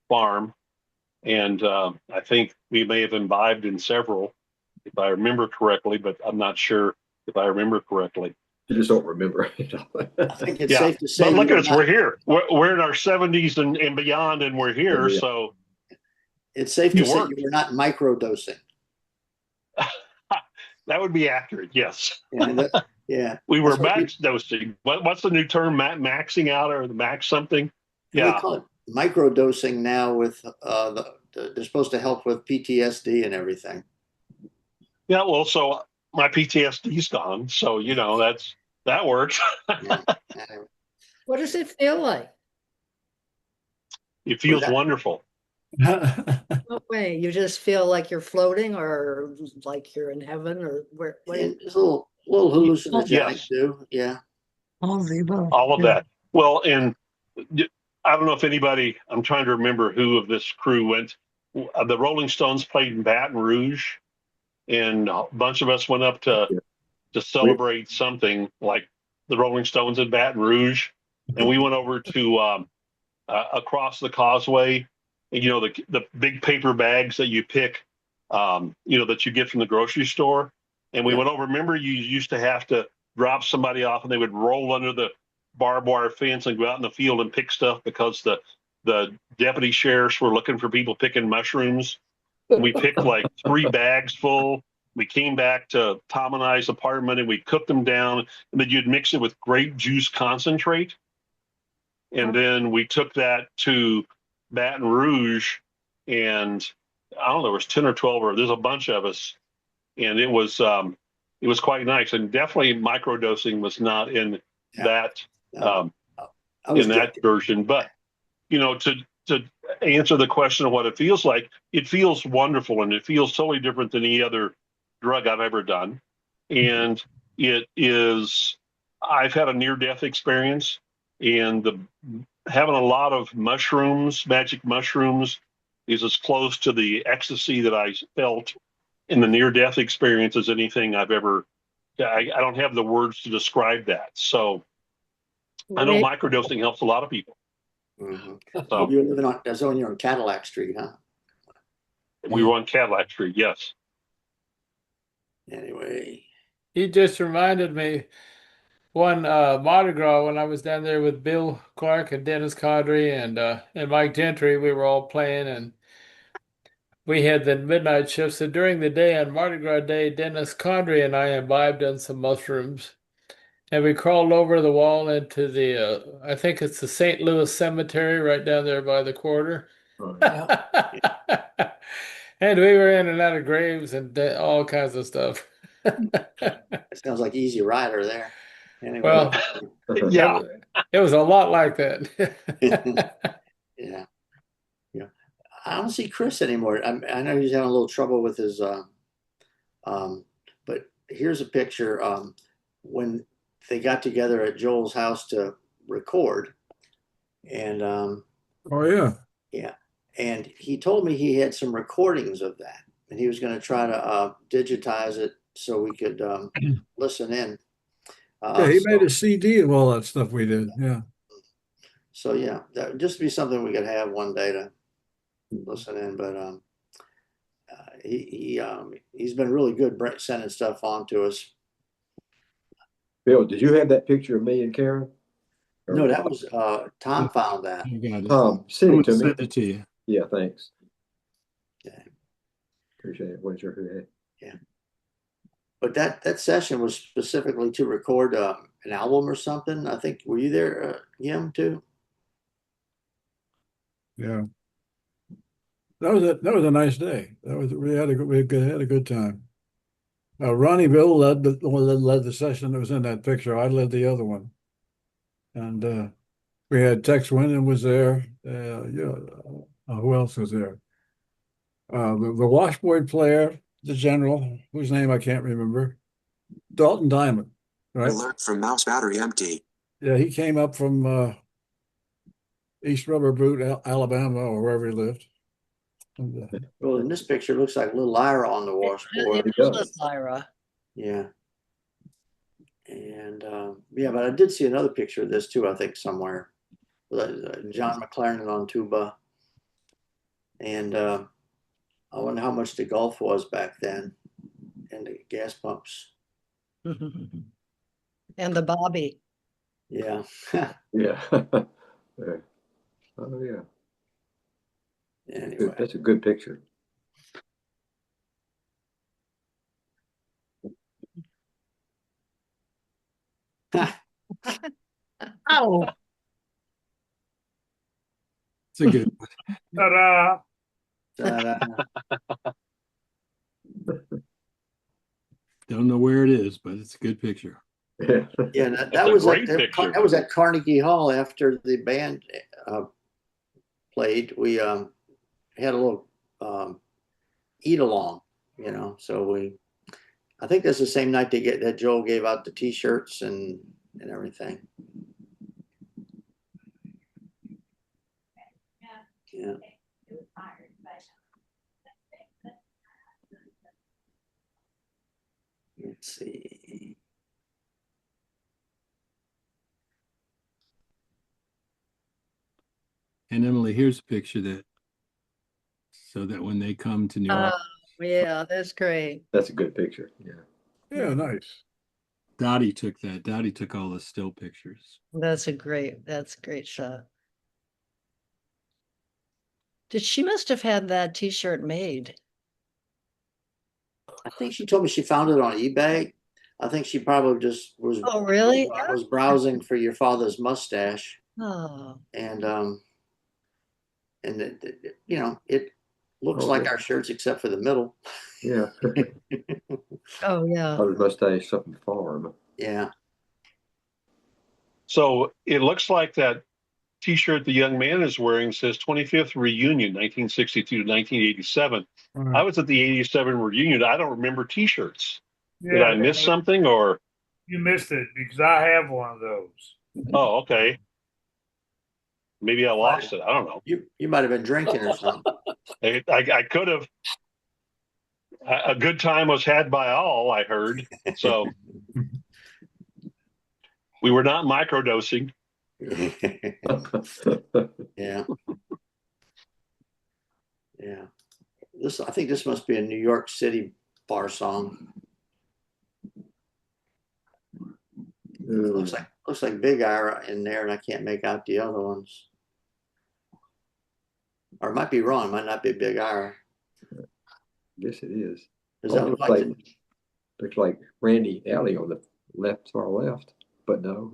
farm, and I think we may have imbibed in several, if I remember correctly. But I'm not sure if I remember correctly. You just don't remember. I think it's Yeah, safe to say but you look at were us. not. We're here. We're in our 70s and beyond, and we're here. Yeah. So It's safe to it say you worked. were not microdosing. That would be accurate. Yes. Yeah, yeah. We were That's what max dosing. What's the new term? Maxing out or max something? they Yeah. call it microdosing now. With they're supposed to help with PTSD and everything. Yeah. Well, so my PTSD's gone. So, that works. Yeah. What does it feel like? It Was feels wonderful. What way? You just feel like you're floating or like you're in heaven or where? What and it's a little hallucinogenic Yes. too. Yeah. All of the above. All of Yeah. that. Well, and I don't know if anybody, I'm trying to remember who of this crew went. The Rolling Stones played in Baton Rouge, and a bunch of us went up to Yeah. celebrate something like the Rolling Stones in Baton Rouge, and we went over to across the causeway, and the big paper bags that you pick, that you get from the grocery store, and we Yeah. went over. Remember, you used to have to drop somebody off, and they would roll under the barbed wire fence and go out in the field and pick stuff because the deputy sheriffs were looking for people picking mushrooms. And we picked like 3 bags full. We came back to Tom and I's apartment and we cooked them down, and then you'd mix it with grape juice concentrate. And then we took that to Baton Rouge, and I don't know, there was 10 or 12, or there's a bunch of us, and it was quite nice. And definitely microdosing was not in Yeah. that No, I was in that joking. version. But to answer the question of what it feels like, it feels wonderful, and it feels totally different than any other drug I've ever done. And it is, I've had a near-death experience, and having a lot of mushrooms, magic mushrooms, is as close to the ecstasy that I felt in the near-death experience as anything I've ever. I don't have the words to describe that. So I know Maybe, microdosing helps a lot of people. Mhm. So You're living on that's on you're on Cadillac Street, huh? we were on Cadillac Street. Yes. Anyway, He just reminded me one Mardi Gras when I was down there with Bill Clark and Dennis Cadre and Mike Gentry. We were all playing and we had the midnight shift. So during the day on Mardi Gras Day, Dennis Cadre and I imbibed on some mushrooms. And we crawled over the wall into I think it's the St. Louis Cemetery right down there by the quarter. And we were in and out of graves and all kinds of stuff. it sounds like Easy Rider there. Anyway, Well, Yeah. it was a lot like that. yeah, yeah. I don't see Chris anymore. I know he's having a little trouble with his. But here's a picture when they got together at Joel's house to record, and Oh yeah. yeah, and he told me he had some recordings of that, and he was going to try to digitize it so we could listen in. Yeah, he made So, a CD of all that stuff we did. Yeah. so yeah, that would just be something we could have one day to listen in. But he's been really good sending stuff on to us. Bill, did you have that picture of me and Karen? No, that was Tom found that. I got it. Tom, I send it will to me. send it to you. Yeah, thanks. Yeah. Appreciate it. Wasn't sure who had. Yeah. But that session was specifically to record an album or something. I think were you there, Jim, too? Yeah. That was a nice day. We had a good time. Ronnie Bill led the session that was in that picture. I led the other one, and we had Tex Winton was there. Yeah, who else was there? The washboard player, the general, whose name I can't remember. Dalton Diamond, right? Alert from mouse battery empty. Yeah, he came up from East Rubber Boot, Alabama, or wherever he lived. And, Well, in this picture, it looks like little Ira on the It washboard. It is does. Lyra. Yeah. And yeah, but I did see another picture of this too, I think, somewhere. John McLaren on tuba. And I wonder how much the Gulf was back then and the gas pumps. And the Bobby. Yeah. Yeah. Yeah. Oh yeah. Anyway. That's a good picture. Oh, It's a good one. Ta-da! Ta-da. Don't know where it is, but it's a good picture. Yeah. Yeah, that That's a was great at picture. that was at Carnegie Hall after the band played. We had a little eat along, you know. So I think that's the same night that Joel gave out the T-shirts and everything. Yeah. Let's see. And Emily, here's a picture so that when they come to New Orleans, Yeah, that's great. That's a good picture. Yeah. yeah, nice. Dottie took that. Dottie took all the still pictures. That's a great shot. She must have had that t-shirt made. I think she told me she found it on eBay. I think she probably just was Oh, really? was browsing for your father's mustache, Oh, and you know, it looks like our shirts except for the middle. Yeah. oh yeah. Father's mustache, something farm. Yeah. So it looks like that T-shirt the young man is wearing says 25th reunion, 1962 to 1987. I was at the 87 reunion. I don't remember T-shirts. Did I miss something, or You missed it because I have one of those. oh, okay. Maybe I lost it. I don't know. You might have been drinking or something. I could have. A good time was had by all, I heard. So we were not microdosing. Yeah. Yeah. I think this must be a New York City bar song. Looks like Big Ira in there, and I can't make out the other ones. Or it might be wrong. It might not be Big Ira. Yes, it is. Does that look looks like Randy Alley on the left, far left, but no,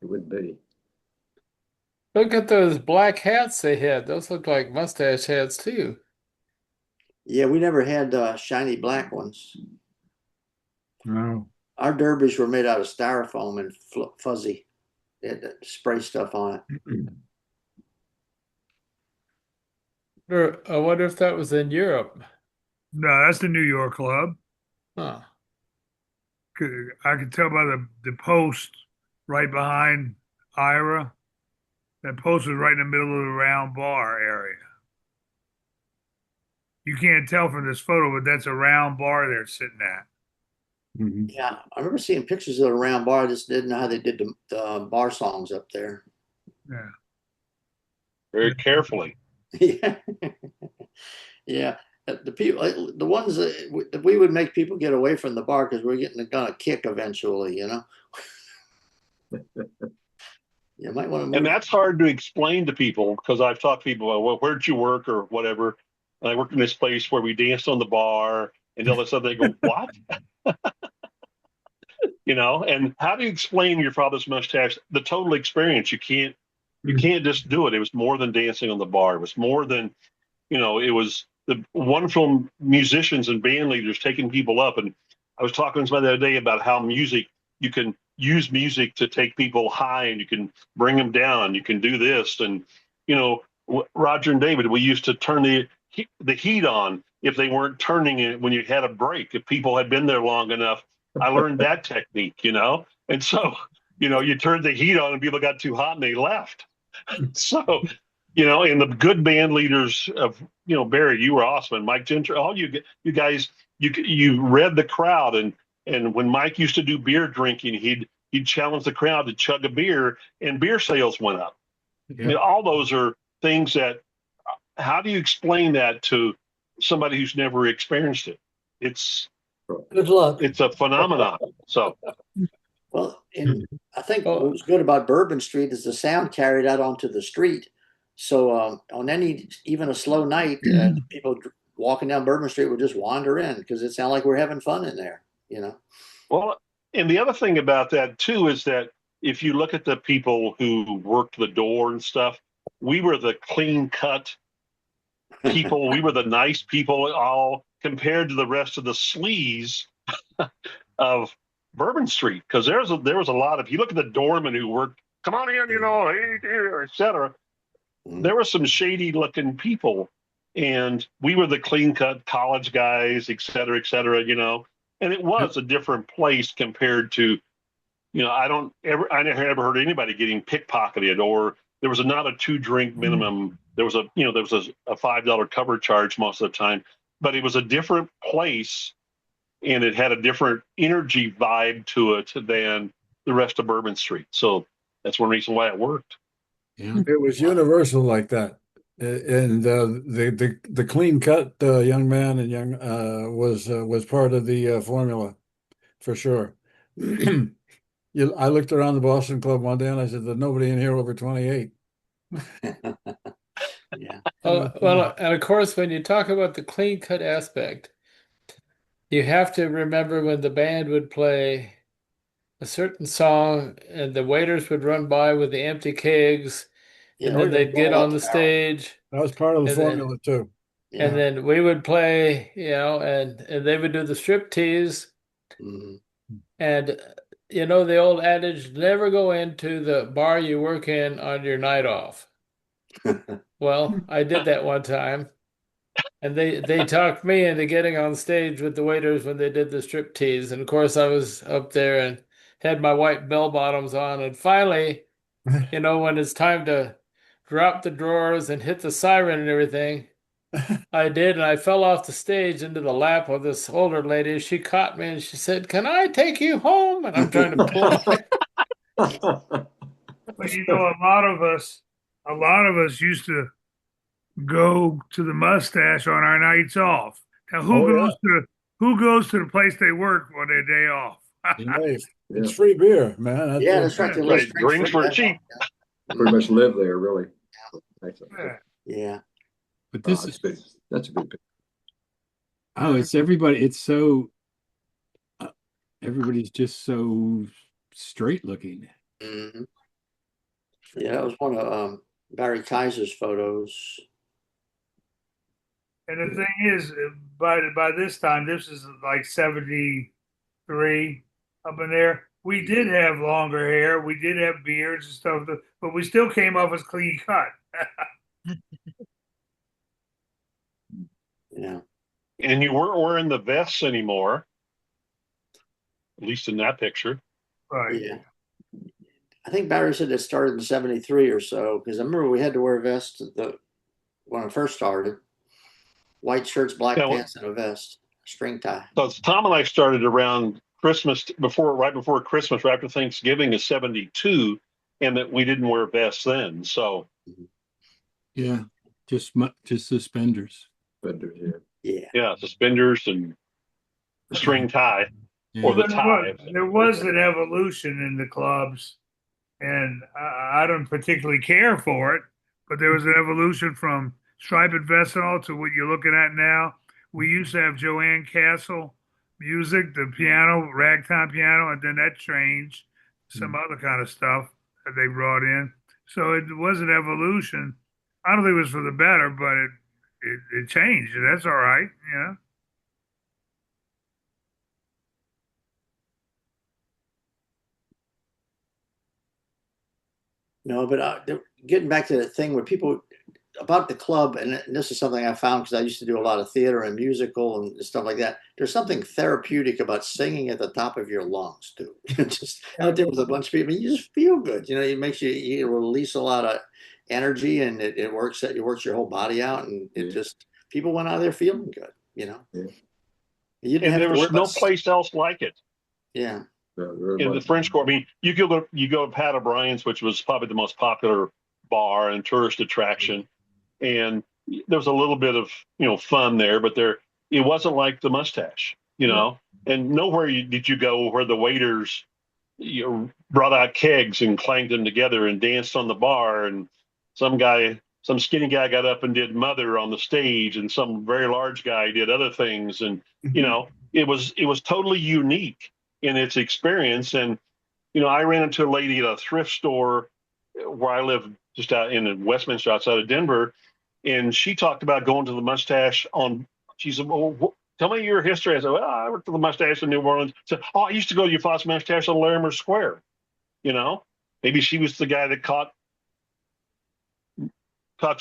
it wouldn't be. Look at those black hats they had. Those look like mustache hats too. Yeah, we never had shiny black ones. No. Our derbies were made out of styrofoam and fuzzy. They had to spray stuff on it. I wonder if that was in Europe. No, that's the New York club. Huh. I could tell by the post right behind Ira. That post was right in the middle of the round bar area. You can't tell from this photo, but that's a round bar they're sitting at. Mm-hmm. Yeah, I remember seeing pictures of the round bar. I just didn't know how they did the bar songs up there. Yeah. Very carefully. Yeah. Yeah. The people, the ones that we would make people get away from the bar because we're gonna kick eventually, you know. You might want to move. And that's hard to explain to people because I've talked to people about, well, where'd you work or whatever. And I worked in this place where we danced on the bar, and all of a sudden they go, what? You know, and how do you explain your father's mustache? The total experience. You can't just do it. It was more than dancing on the bar. It was more than, you know, it was the wonderful musicians and band leaders taking people up. And I was talking to somebody the other day about how you can use music to take people high and you can bring them down. You can do this. And, you know, Roger and David, we used to turn the heat on if they weren't turning it when you had a break. If people had been there long enough, I learned that technique, and so you turned the heat on and people got too hot and they left. So, and the good band leaders of, Barry, you were awesome, and Mike Gentry, all you guys, you read the crowd, and when Mike used to do beer drinking, he'd challenge the crowd to chug a beer, and beer sales went up. I mean, all those are things that. How do you explain that to somebody who's never experienced it? It's Good luck. it's a phenomenon. So. Well, and I think Oh. what was good about Bourbon Street is the sound carried out onto the street. So on even a slow night, people walking down Bourbon Street would just wander in because it sounded like we're having fun in there. Well, and the other thing about that too is that if you look at the people who worked the door and stuff, we were the clean cut people. We were the nice people, all compared to the rest of the sleaze of Bourbon Street. Because there was a lot of. If you look at the doorman who worked, come on in, hey, etc. There were some shady looking people, and we were the clean cut college guys, etc., etc. And it was a different place compared to, I never ever heard anybody getting pickpocketed, or there was not a 2-drink minimum. There was a $5 cover charge most of the time, but it was a different place, and it had a different energy vibe to it than the rest of Bourbon Street. So that's one reason why it worked. Yeah. It was universal like that. And the clean cut young man and young was part of the formula for sure. I looked around the Boston Club one day and I said, "There's nobody in here over 28." Yeah. Well, and of course, when you talk about the clean cut aspect, you have to remember when the band would play a certain song and the waiters would run by with the empty kegs, and then they'd get on the stage. That was part of the and then, formula too. and then we would play, and they would do the strip tease. And the old adage, never go into the bar you work in on your night off. Well, I did that one time. And they talked me into getting on stage with the waiters when they did the strip tease. And of course, I was up there and had my white bell bottoms on. And finally, when it's time to drop the drawers and hit the siren and everything, I did. And I fell off the stage into the lap of this older lady. She caught me and she said, "Can I take you home?" And I'm trying to pull. But a lot of us used to go to the Mustache on our nights off. Now, who goes to the place they work on their day off? Hey, it's free beer, man. That's right. Drinks for cheap. Pretty much live there, really. Yeah. But that's a good picture. Oh, it's everybody. It's so everybody's just so straight looking. Mm-hmm. Yeah, that was one of Barry Kaiser's photos. And the thing is, by this time, this is like 73 up in there. We did have longer hair. We did have beards and stuff, but we still came off as clean cut. Yeah. And you weren't wearing the vests anymore, at least in that picture. Right. Yeah. I think Barry said it started in 73 or so, because I remember we had to wear vests when I first started. White shirts, black pants, and a vest, string tie. So Tom and I started around Christmas, right before Christmas, right after Thanksgiving of 72, and that we didn't wear vests then. So yeah, just suspenders. Yeah, suspenders and the string tie or the tie. There was an evolution in the clubs, and I don't particularly care for it, but there was an evolution from striped vest and all to what you're looking at now. We used to have Joanne Castle music, the piano, ragtime piano, and then that changed some other kind of stuff that they brought in. So it was an evolution. I don't think it was for the better, but it changed. That's all right, No, but getting back to that thing where people about the club, and this is something I found because I used to do a lot of theater and musical and stuff like that. There's something therapeutic about singing at the top of your lungs too. Just out there with a bunch of people, you just feel good. You know, it makes you release a lot of energy, and it works your whole body out, and it just people went out there feeling good. You know, you didn't And have there to worry was no about. place else like it. Yeah. In the French Quarter. I mean, you go to Pat O'Brien's, which was probably the most popular bar and tourist attraction, and there was a little bit of fun there, but it wasn't like the Mustache, And nowhere did you go where the waiters brought out kegs and clanged them together and danced on the bar, and some skinny guy got up and did Mother on the stage, and some very large guy did other things, and it was totally unique in its experience. And I ran into a lady at a thrift store where I live, just out in Westminster outside of Denver, and she talked about going to the Mustache on. She said, "Well, tell me your history." I said, "Well, I worked for the Mustache in New Orleans." She said, "Oh, I used to go to your father's Mustache on Larimer Square." Maybe she was the guy that caught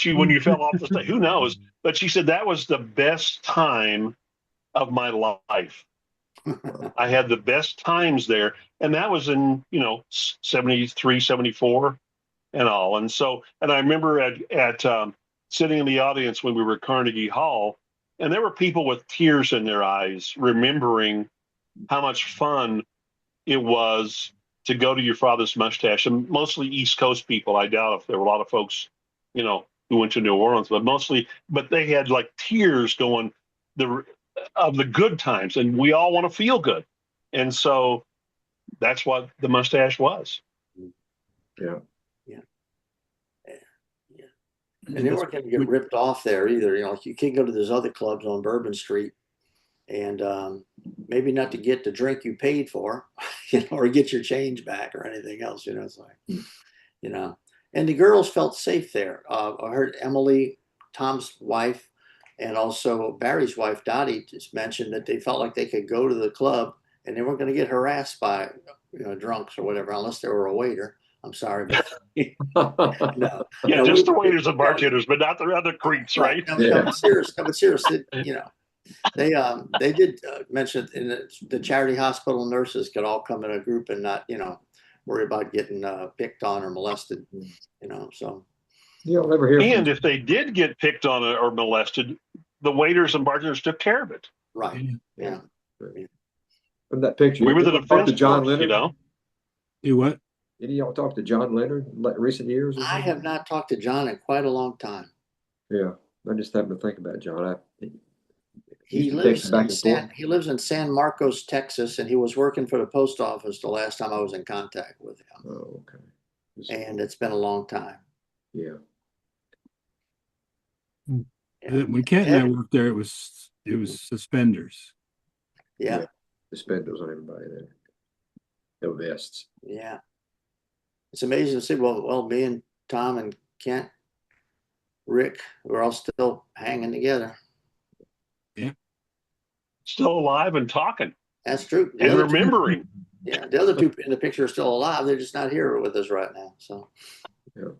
you when you fell off the stage. Who knows? But she said that was the best time of my life. I had the best times there. And that was in, 73, 74 and all. And so, and I remember at sitting in the audience when we were at Carnegie Hall, and there were people with tears in their eyes, remembering how much fun it was to go to your father's Mustache, and mostly East Coast people. I doubt if there were a lot of folks, who went to New Orleans, but they had like tears going of the good times, and we all want to feel good. And so that's what the Mustache was. Yeah. And they weren't going to get ripped off there either. You can't go to those other clubs on Bourbon Street and maybe not to get the drink you paid for, or get your change back or anything else. It's like, and the girls felt safe there. I heard Emily, Tom's wife, and also Barry's wife, Dottie, just mentioned that they felt like they could go to the club and they weren't going to get harassed by, drunks or whatever, unless they were a waiter. I'm sorry, but no. Yeah, just the waiters and bartenders, but not the other creeps, right? No, but seriously, they did mention in the charity hospital nurses could all come in a group and not, worry about getting picked on or molested, so. You'll never hear. And if they did get picked on or molested, the waiters and bartenders took care of it. Right. Yeah. From that picture, we were the defense to John force, Leonard. Do what? Any of y'all talk to John Leonard in recent years? I have not talked to John in quite a long time. Yeah, I just happened to think about John. He lives in San Marcos, Texas, and he was working for the post office the last time I was in contact with him. Oh, okay. And it's been a long time. Yeah. When Kent and I worked there, it was suspenders. Yeah. Suspenders on everybody there. No vests. Yeah. It's amazing to see. Well, me and Tom and Kent, Rick, we're all still hanging together. Yeah. Still alive and talking. That's true. And remembering. Yeah. The other two in the picture are still alive. They're just not here with us right now. So. Yeah.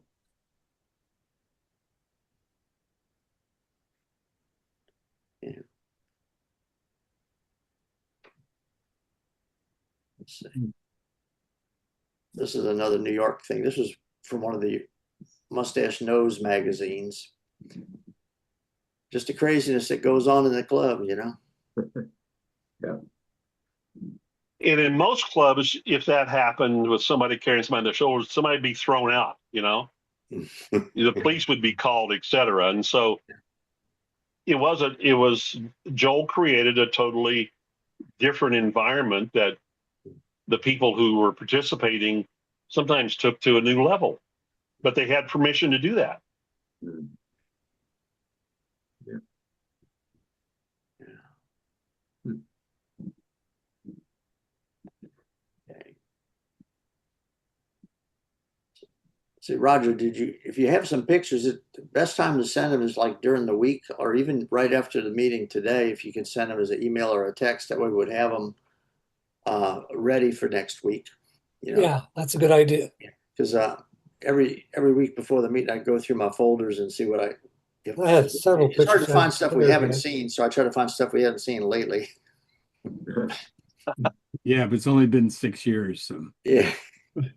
Yeah. Let's see. This is another New York thing. This was from one of the Mustache Nose magazines. Just the craziness that goes on in the club, Yeah. And in most clubs, if that happened with somebody carrying somebody on their shoulders, somebody would be thrown out, the police would be called, etc. And so Joel created a totally different environment that the people who were participating sometimes took to a new level, but they had permission to do that. Yeah. Okay. See, Roger, if you have some pictures, the best time to send them is like during the week or even right after the meeting today. If you can send them as an email or a text, that way we would have them ready for next week. Yeah, that's a good idea. Because every week before the meeting, I go through my folders and see what I had several it's hard to pictures. find stuff we haven't seen, so I try to find stuff we haven't seen lately. Yeah, but it's only been 6 years, so. Yeah.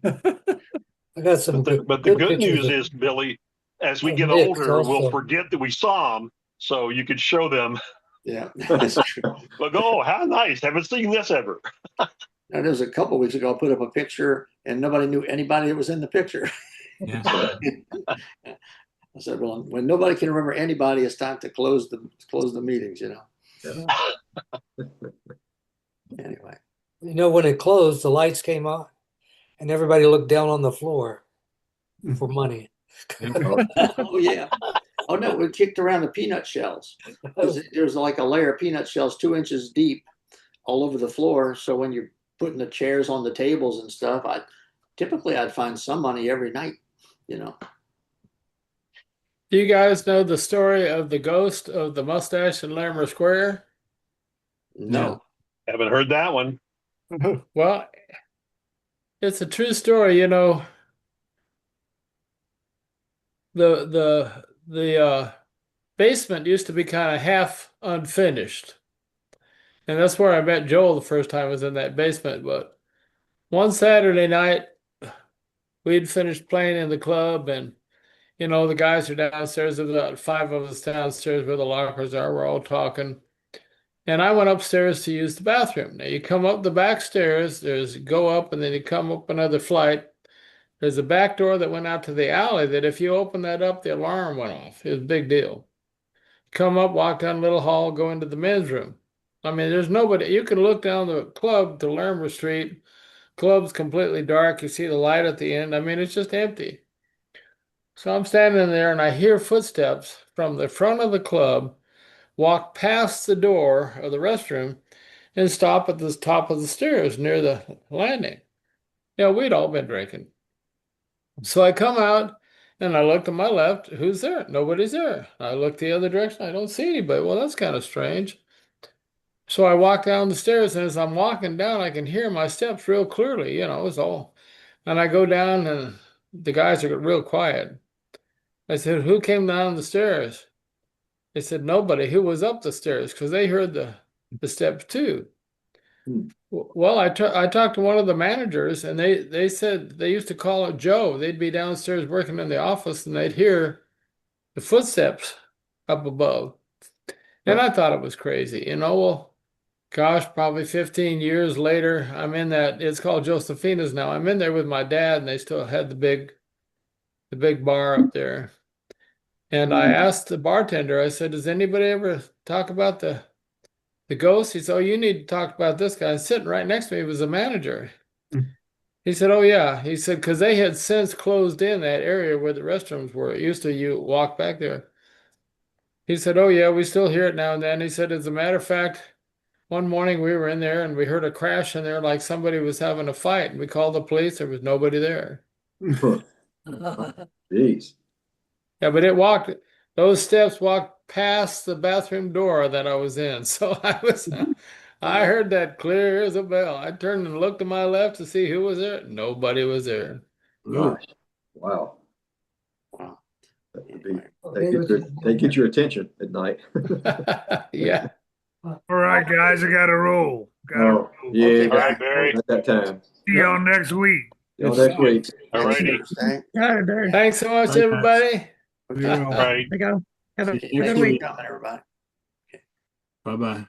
I got some But the good good pictures news is, Billy, as we of get mix older, we'll also. forget that we saw them, so you could show them. Yeah, that's true. But oh, how nice! Haven't seen this ever. Now, there was a couple weeks ago, I put up a picture and nobody knew anybody that was in the picture. Yeah. I said, well, when nobody can remember anybody, it's time to close the meetings, you know. Anyway. You know, when it closed, the lights came on and everybody looked down on the floor for money. Oh yeah. Oh no, we kicked around the peanut shells. There's like a layer of peanut shells 2 inches deep all over the floor. So when you're putting the chairs on the tables and stuff, I'd find some money every night, you know. Do you guys know the story of the ghost of the mustache in Larimer Square? No. Haven't heard that one. Well, it's a true story, you know. The basement used to be kind of half unfinished. And that's where I met Joel the first time I was in that basement. But one Saturday night, we'd finished playing in the club, and you know, the guys are downstairs. There's about 5 of us downstairs where the lockers are. We're all talking. And I went upstairs to use the bathroom. Now you come up the back stairs, there's go up, and then you come up another flight. There's a back door that went out to the alley that if you open that up, the alarm went off. It was a big deal. Come up, walk down a little hall, go into the men's room. I mean, there's nobody. You can look down the club to Larimer Street. Club's completely dark. You see the light at the end. I mean, it's just empty. So I'm standing there and I hear footsteps from the front of the club walk past the door of the restroom and stop at the top of the stairs near the landing. You know, we'd all been drinking. So I come out and I look to my left. Who's there? Nobody's there. I look the other direction. I don't see anybody. Well, that's kind of strange. So I walk down the stairs, and as I'm walking down, I can hear my steps real clearly. You know, it was all. And I go down, and the guys are real quiet. I said, "Who came down the stairs?" They said, "Nobody." Who was up the stairs? Because they heard the steps too. Well, I talked to one of the managers, and they said they used to call it Joe. They'd be downstairs working in the office, and they'd hear the footsteps up above. And I thought it was crazy. You know, well, gosh, probably 15 years later, I'm in that. It's called Josephina's now. I'm in there with my dad, and they still had the big bar up there. And I asked the bartender, I said, "Does anybody ever talk about the ghost?" He said, "Oh, you need to talk about this guy." And sitting right next to me was a manager. He said, "Oh, yeah." He said, because they had since closed in that area where the restrooms were. It used to, you walk back there. He said, "Oh, yeah, we still hear it now and then." He said, "As a matter of fact, one morning we were in there and we heard a crash in there like somebody was having a fight. And we called the police. There was nobody there." Jeez. Yeah, but those steps walked past the bathroom door that I was in. So I heard that clear as a bell. I turned and looked to my left to see who was there. Nobody was there. Gosh. Wow. Wow. They get your attention at night. Yeah. All right, guys, I got to roll. Yeah. Okay, All right, Barry. At that time. See y'all next week. Y'all next week. All righty. Got it, Barry. Thanks so much, everybody. Okay. All right. There you go. Have a See you good next week. week. Coming, everybody. Bye-bye.